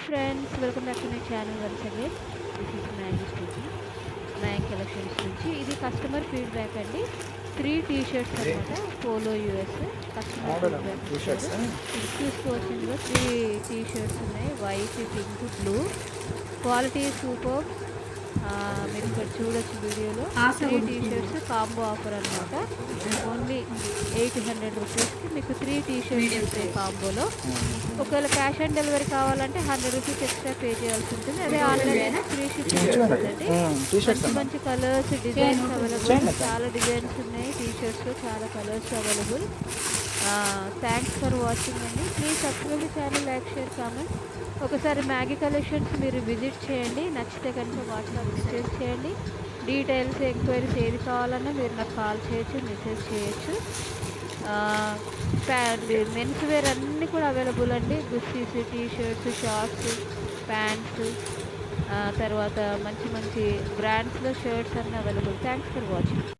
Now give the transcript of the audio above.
Friends, welcome back to my channel once again. This is Maggie speaking. Mag collections నుంచి ఇది customer feedback అండి. 3 T shirts అనమాట. Polo US customer feedback ఇచ్చారు. ఇది చూసుకోవచ్చు. ఇందులో 3 టీ షర్ట్స్ ఉన్నాయి. White, pink, blue. Quality super. మీరు ఇక్కడ చూడొచ్చు వీడియోలో. 3 టీ షర్ట్స్ కాంబో ఆఫర్ అనమాట. ఓన్లీ 800 రూపీస్కి మీకు 3 టీ షర్ట్స్ వస్తాయి కాంబోలో. ఒకవేళ క్యాష్ ఆన్ డెలివరీ కావాలంటే 100 రూపీస్ ఎక్స్ట్రా పే చేయాల్సి ఉంటుంది. అదే ఆన్లైన్ అయితే ఫ్రీ షిప్పింగ్ ఉంటుందండి. మంచి మంచి కలర్స్, డిజైన్స్ అవైలబుల్. చాలా డిజైన్స్ ఉన్నాయి టీ షర్ట్స్లో, చాలా colours available. Thanks for watching అండి. Please subscribe the channel, like, share, comment. ఒకసారి మ్యాగీ కలెక్షన్స్ మీరు విజిట్ చేయండి. నచ్చితే కనుక వాట్సాప్ మెసేజ్ చేయండి. డీటెయిల్స్, ఎంక్వైరీస్ ఏది కావాలన్నా మీరు నాకు కాల్ చేయొచ్చు, మెసేజ్ చేయొచ్చు. మెన్స్ వేర్ అన్నీ కూడా అవైలబుల్ అండి. గుర్తీస్, టీ షర్ట్స్, షార్ట్స్, ప్యాంట్స్, తర్వాత మంచి మంచి బ్రాండ్స్లో షర్ట్స్ అన్నీ అవైలబుల్. Thanks for watching.